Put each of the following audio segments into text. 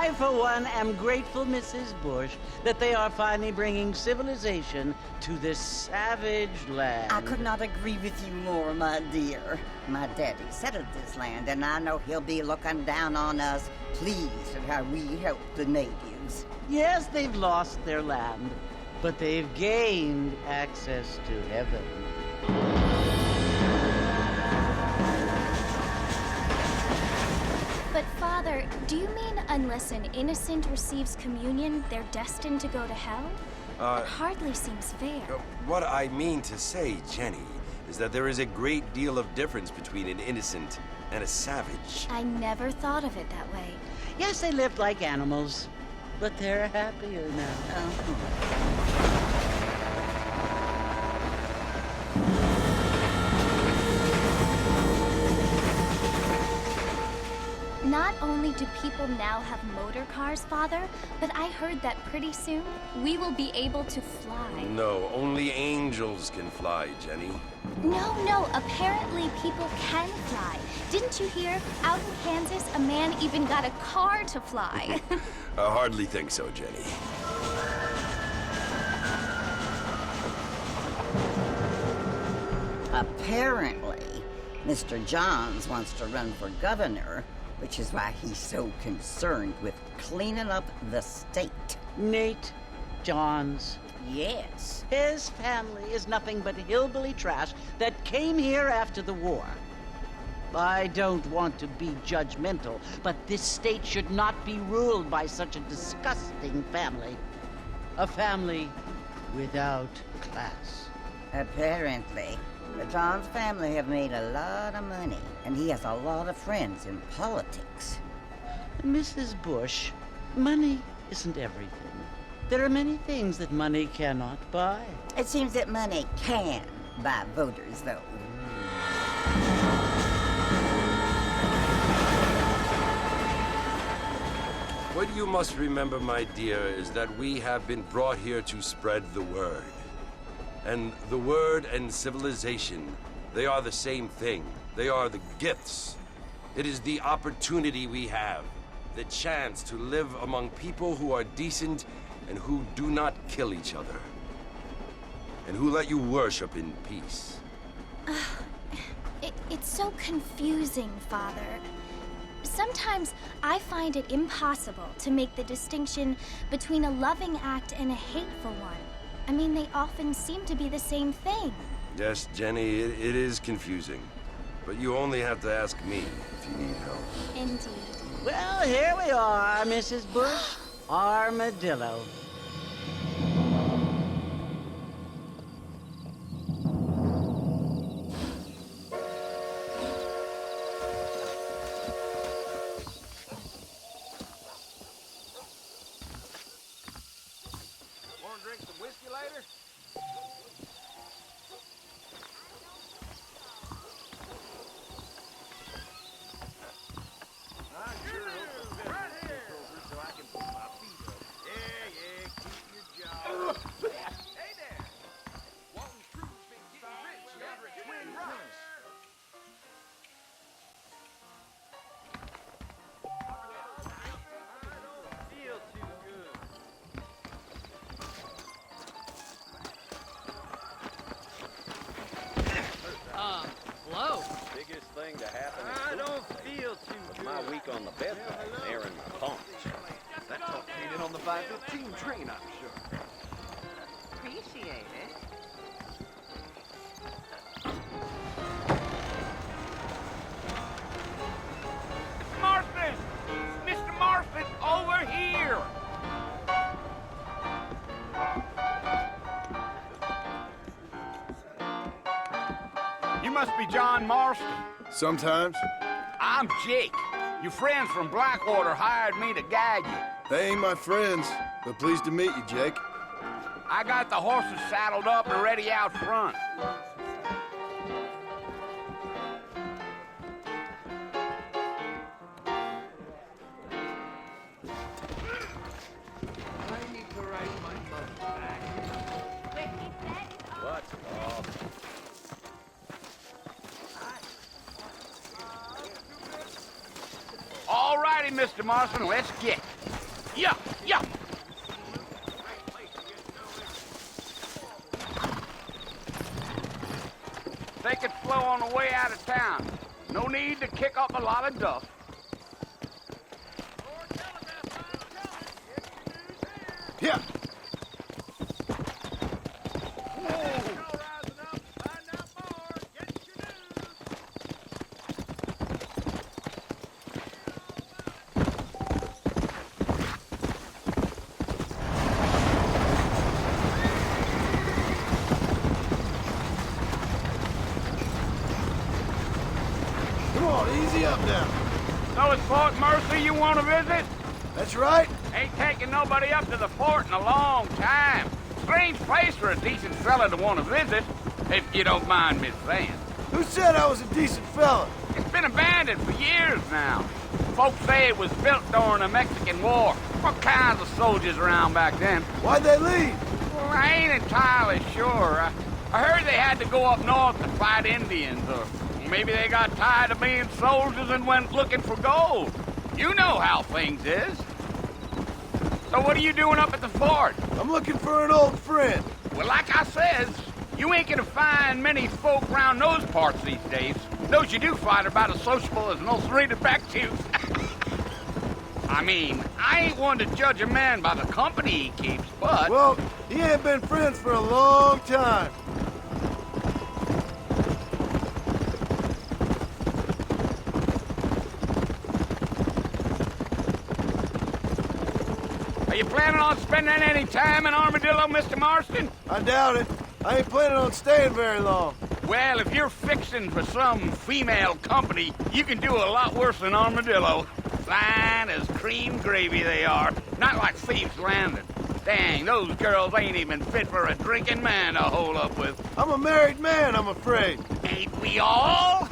I, for one, am grateful, Mrs. Bush, that they are finally bringing civilization to this savage land. I could not agree with you more, my dear. My daddy settled this land, and I know he'll be looking down on us, pleased at how we help the natives. Yes, they've lost their land, but they've gained access to heaven. But, Father, do you mean unless an innocent receives communion, they're destined to go to hell? That hardly seems fair. What I mean to say, Jenny, is that there is a great deal of difference between an innocent and a savage. I never thought of it that way. Yes, they lived like animals, but they're happier now. Not only do people now have motor cars, Father, but I heard that pretty soon we will be able to fly. No, only angels can fly, Jenny. No, apparently people can fly. Didn't you hear? Out in Kansas, a man even got a car to fly. I hardly think so, Jenny. Apparently, Mr. Johns wants to run for governor, which is why he's so concerned with cleaning up the state. Nate Johns. Yes. His family is nothing but hillbilly trash that came here after the war. I don't want to be judgmental, but this state should not be ruled by such a disgusting family. A family without class. Apparently, the Johns family have made a lot of money, and he has a lot of friends in politics. Mrs. Bush, money isn't everything. There are many things that money cannot buy. It seems that money can buy voters, though. What you must remember, my dear, is that we have been brought here to spread the word. And the word and civilization, they are the same thing. They are the gifts. It is the opportunity we have, the chance to live among people who are decent and who do not kill each other, and who let you worship in peace. It's so confusing, Father. Sometimes I find it impossible to make the distinction between a loving act and a hateful one. I mean, they often seem to be the same thing. Yes, Jenny, it is confusing. But you only have to ask me if you need help. Indeed. Well, here we are, Mrs. Bush. Armadillo. Want to drink some whiskey later? Hello. Biggest thing to happen I don't feel too good. my week on the bed, airing my thoughts. That talk came in on the 5:15 train, I'm sure. Appreciate it. Marston! Mr. Marston, over here! You must be John Marston. Sometimes. I'm Jake. Your friends from Blackwater hired me to guide you. They ain't my friends, but pleased to meet you, Jake. I got the horses saddled up and ready out front. I need to ride my bus back. What's up? All right, righty, Mr. Marston, let's get. Yeah. Take it slow on the way out of town. No need to kick up a lot of dust. Yeah. Come on, easy up now. So it's Fort Mercy you want to visit? That's right. Ain't taking nobody up to the fort in a long time. Strange place for a decent fella to want to visit, if you don't mind me saying. Who said I was a decent fella? It's been abandoned for years now. Folks say it was built during the Mexican War. What kinds of soldiers around back then? Why'd they leave? Well, I ain't entirely sure. I heard they had to go up north to fight Indians, or maybe they got tired of being soldiers and went looking for gold. You know how things is. So what are you doing up at the fort? I'm looking for an old friend. Well, like I says, you ain't gonna find many folk around those parts these days. Those you do find are about as sociable as an ulcerated back tooth. I mean, I ain't one to judge a man by the company he keeps, but... Well, he ain't been friends for a long time. Are you planning on spending any time in Armadillo, Mr. Marston? I doubt it. I ain't planning on staying very long. Well, if you're fixing for some female company, you can do a lot worse than Armadillo. Fine as cream gravy they are. Not like Thieves Landing. Dang, those girls ain't even fit for a drinking man to hole up with. I'm a married man, I'm afraid. Ain't we all?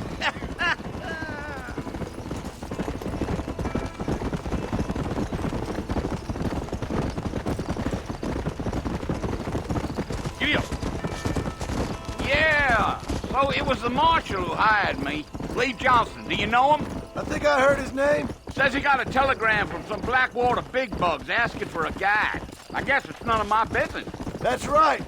Yeah, so it was the marshal who hired me. Lee Johnson, do you know him? I think I heard his name. Says he got a telegram from some Blackwater big bugs asking for a guide. I guess it's none of my business. That's right.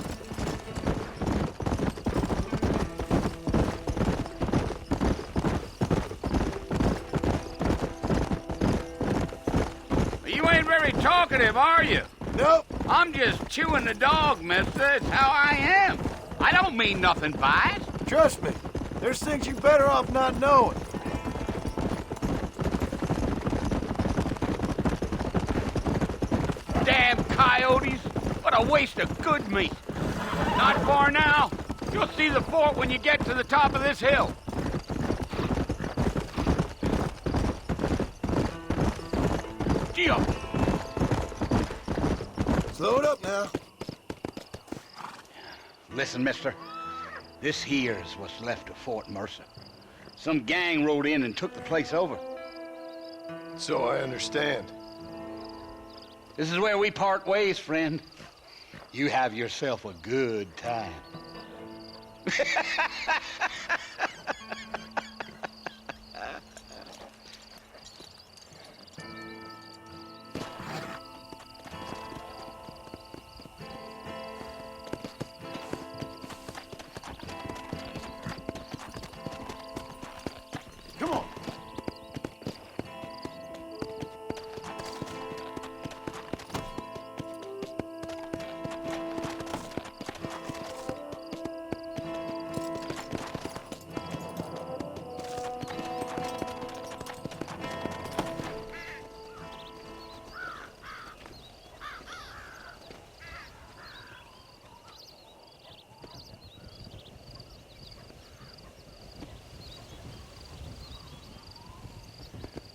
You ain't very talkative, are you? Nope. I'm just chewing the dog, mister. It's how I am. I don't mean nothing by it. Trust me. There's things you better off not knowing. Damn coyotes. What a waste of good meat. Not far now. You'll see the fort when you get to the top of this hill. Gee up. Slow it up now. Listen, mister. This here's what's left of Fort Mercer. Some gang rode in and took the place over. So I understand. This is where we part ways, friend. You have yourself a good time. Come on.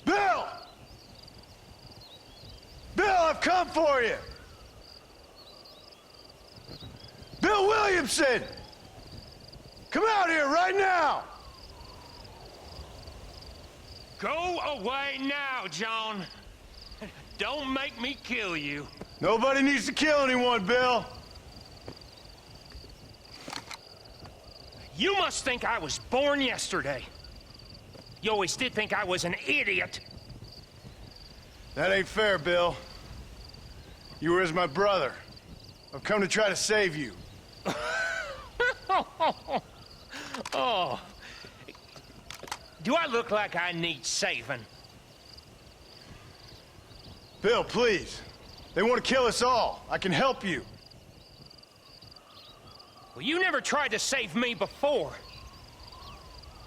Bill! Bill, I've come for you! Bill Williamson! Come out here right now! Go away now, John. Don't make me kill you. Nobody needs to kill anyone, Bill. You must think I was born yesterday. You always did think I was an idiot. That ain't fair, Bill. You were as my brother. I've come to try to save you. Oh. Do I look like I need saving? Bill, please. They want to kill us all. I can help you. Well, you never tried to save me before.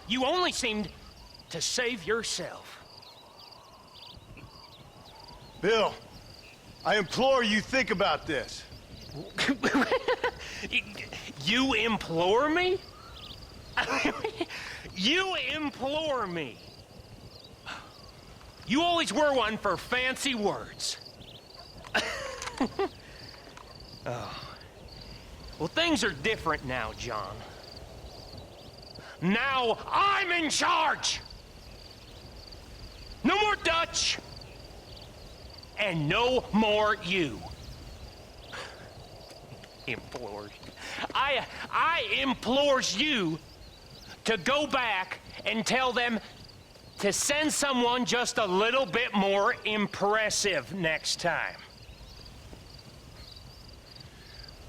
You only seemed to save yourself. Bill, I implore you think about this. You implore me? You implore me. You always were one for fancy words. Oh. Well, things are different now, John. Now I'm in charge! No more Dutch! And no more you. Implores. I implores you to go back and tell them to send someone just a little bit more impressive next time.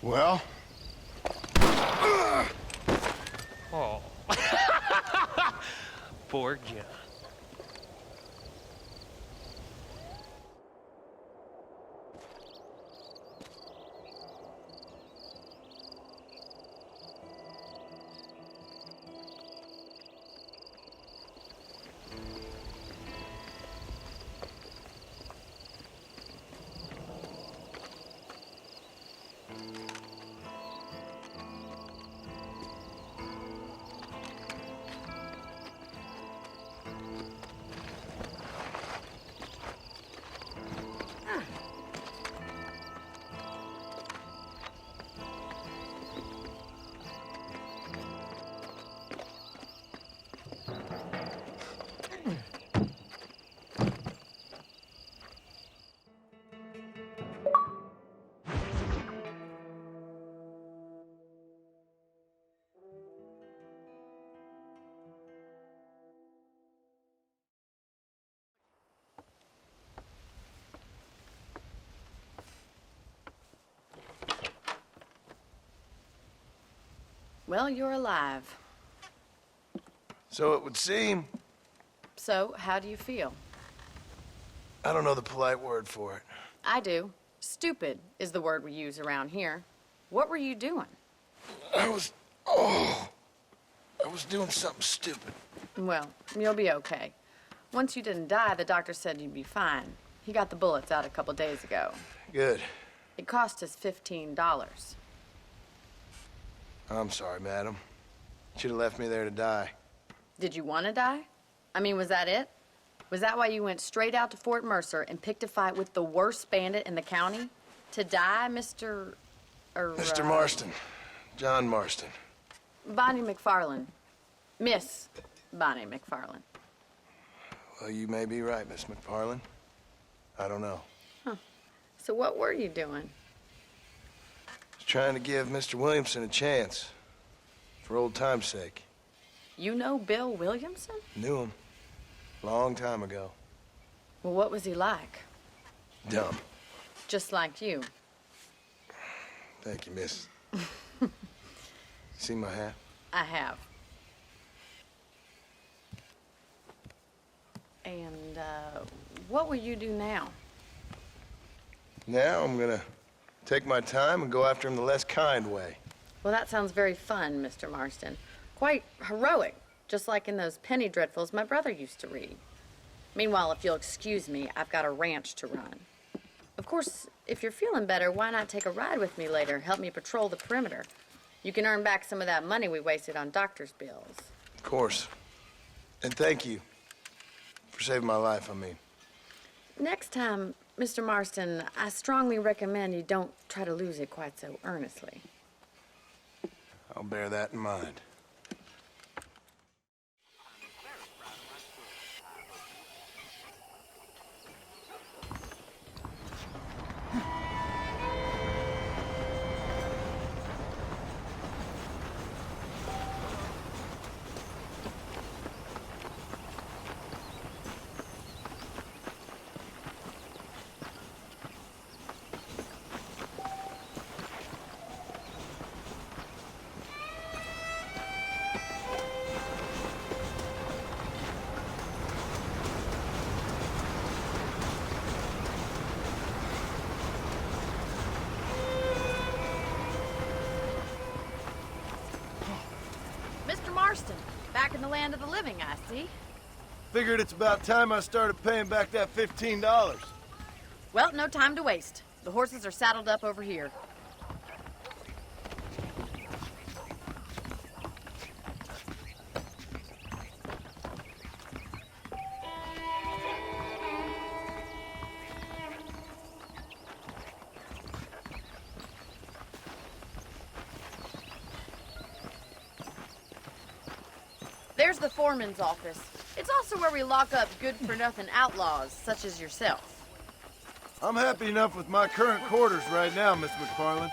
Well? Oh. Poor John. Well, you're alive. So it would seem. So, how do you feel? I don't know the polite word for it. I do. Stupid is the word we use around here. What were you doing? I was doing something stupid. Well, you'll be okay. Once you didn't die, the doctor said you'd be fine. He got the bullets out a couple days ago. Good. It cost us $15. I'm sorry, madam. Should have left me there to die. Did you want to die? I mean, was that it? Was that why you went straight out to Fort Mercer and picked a fight with the worst bandit in the county? To die, Mr. Mr. Marston. John Marston. Bonnie McFarland. Miss Bonnie McFarland. Well, you may be right, Miss McFarland. I don't know. Huh. So what were you doing? I was trying to give Mr. Williamson a chance. For old time's sake. You know Bill Williamson? Knew him. Long time ago. Well, what was he like? Dumb. Just like you. Thank you, miss. See my hat? I have. And, what will you do now? Now I'm gonna take my time and go after him the less kind way. Well, that sounds very fun, Mr. Marston. Quite heroic, just like in those penny dreadfuls my brother used to read. Meanwhile, if you'll excuse me, I've got a ranch to run. Of course, if you're feeling better, why not take a ride with me later? Help me patrol the perimeter. You can earn back some of that money we wasted on doctor's bills. Of course. And thank you. For saving my life, I mean. Next time, Mr. Marston, I strongly recommend you don't try to lose it quite so earnestly. I'll bear that in mind. land of the living, I see. Figured it's about time I started paying back that $15. Well, no time to waste. The horses are saddled up over here. There's the foreman's office. It's also where we lock up good-for-nothing outlaws, such as yourself. I'm happy enough with my current quarters right now, Miss McFarland.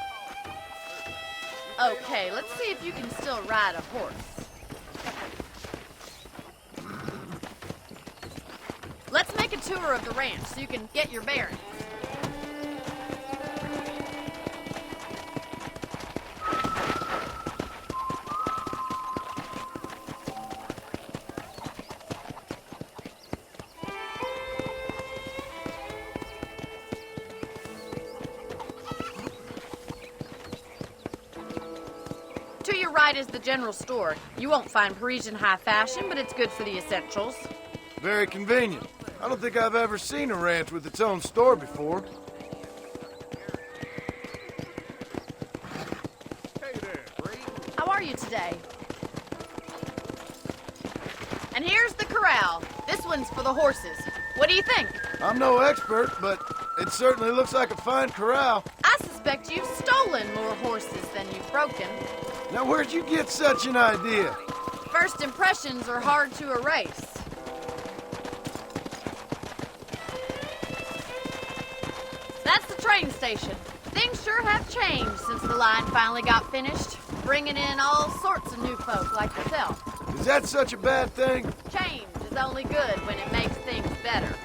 Okay, let's see if you can still ride a horse. Let's make a tour of the ranch so you can get your bearings. To your right is the general store. You won't find Parisian high fashion, but it's good for the essentials. Very convenient. I don't think I've ever seen a ranch with its own store before. Hey there, Bree. How are you today? And here's the corral. This one's for the horses. What do you think? I'm no expert, but it certainly looks like a fine corral. I suspect you've stolen more horses than you've broken. Now, where'd you get such an idea? First impressions are hard to erase. That's the train station. Things sure have changed since the line finally got finished, bringing in all sorts of new folk like yourself. Is that such a bad thing? Change is only good when it makes things better.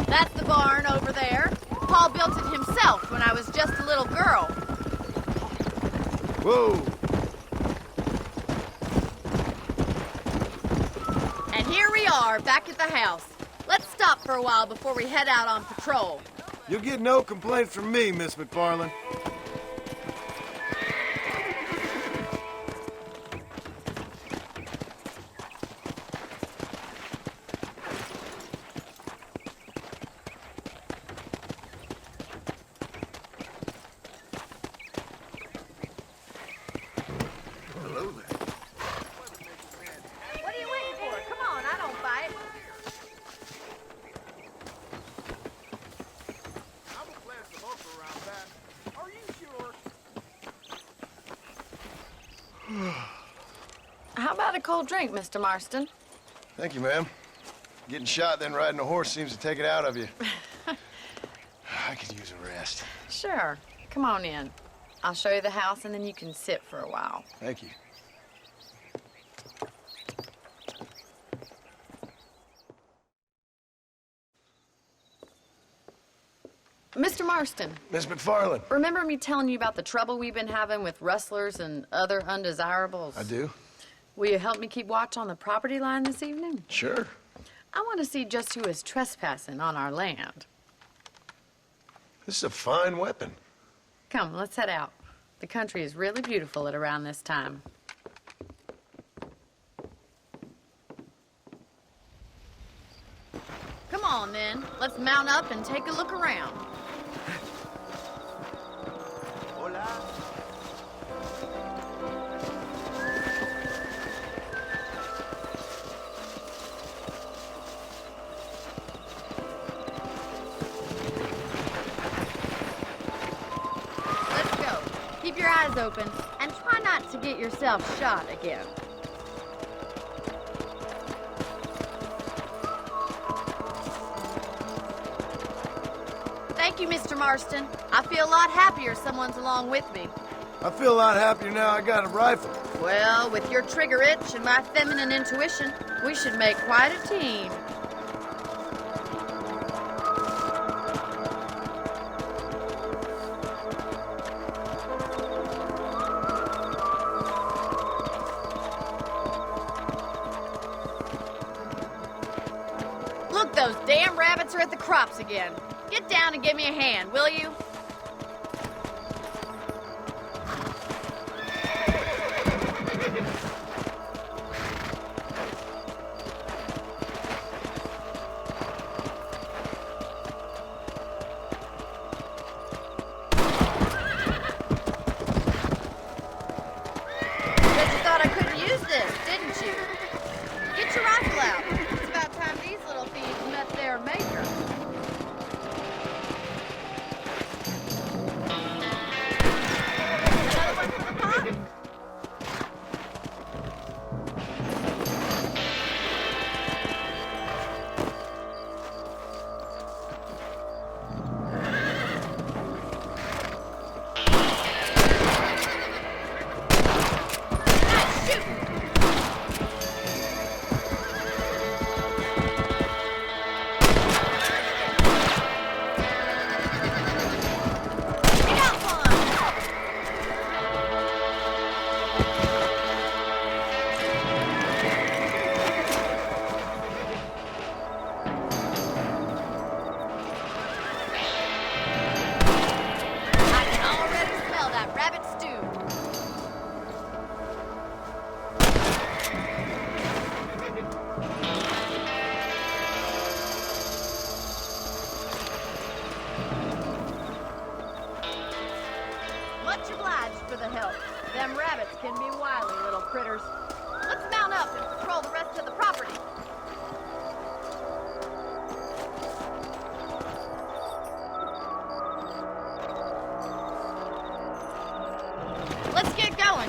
That's the barn over there. Paul built it himself when I was just a little girl. Whoa. And here we are, back at the house. Let's stop for a while before we head out on patrol. You'll get no complaints from me, Miss McFarland. What are you waiting for? Come on, I don't fight. I'm gonna plant some okra around back. Are you sure? How about a cold drink, Mr. Marston? Thank you, ma'am. Getting shot, then riding a horse seems to take it out of you. I could use a rest. Sure. Come on in. I'll show you the house, and then you can sit for a while. Thank you. Mr. Marston, Miss McFarland. remember me telling you about the trouble we've been having with rustlers and other undesirables? I do. Will you help me keep watch on the property line this evening? Sure. I want to see just who is trespassing on our land. This is a fine weapon. Come, let's head out. The country is really beautiful at around this time. Come on, then. Let's mount up and take a look around. Hola. Let's go. Keep your eyes open and try not to get yourself shot again. Thank you, Mr. Marston. I feel a lot happier someone's along with me. I feel a lot happier now I got a rifle. Well, with your trigger itch and my feminine intuition, we should make quite a team. those damn rabbits are at the crops again. Get down and give me a hand, will you?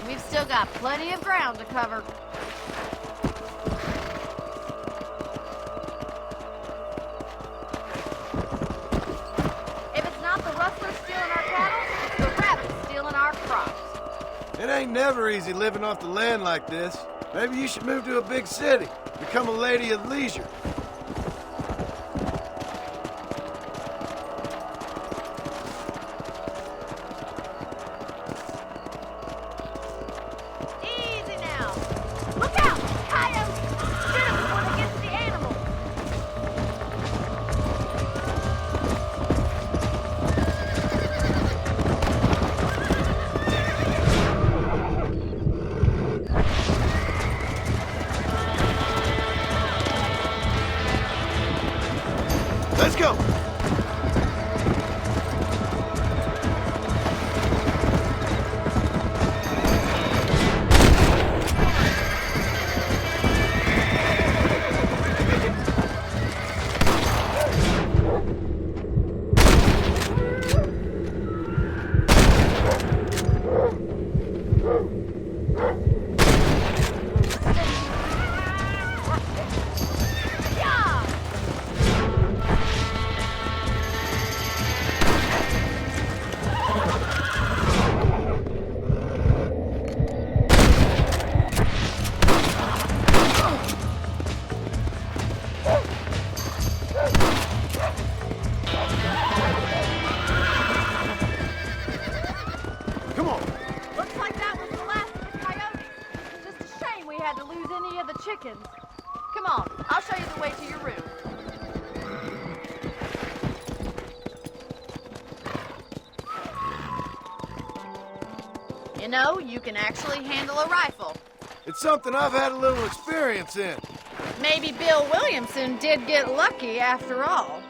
We've still got plenty of ground to cover. If it's not the rustlers stealing our cattle, it's the rabbits stealing our crops. It ain't never easy living off the land like this. Maybe you should move to a big city, become a lady of leisure. Let's go! Come on, I'll show you the way to your room. You know, you can actually handle a rifle. It's something I've had a little experience in. Maybe Bill Williamson did get lucky after all.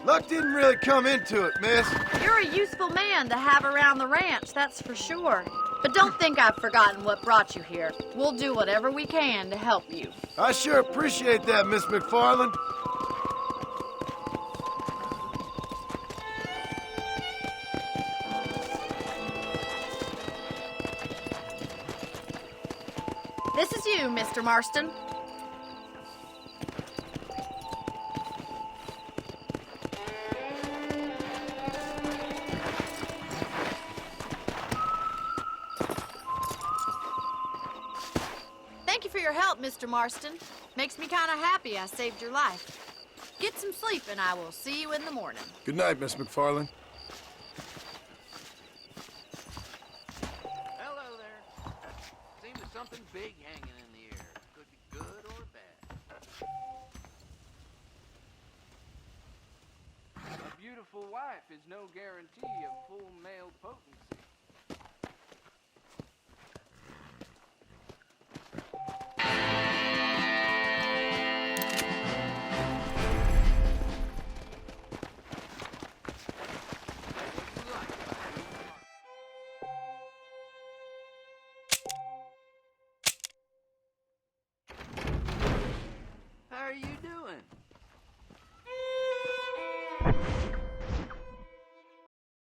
Luck didn't really come into it, miss. You're a useful man to have around the ranch, that's for sure. But don't think I've forgotten what brought you here. We'll do whatever we can to help you. I sure appreciate that, Miss McFarland. This is you, Mr. Marston. Thank you for your help, Mr. Marston. Makes me kind of happy I saved your life. Get some sleep and I will see you in the morning. Good night, Miss McFarland. Hello there. Seems there's something big hanging in the air. Could be good or bad. beautiful wife is no guarantee of full male potency.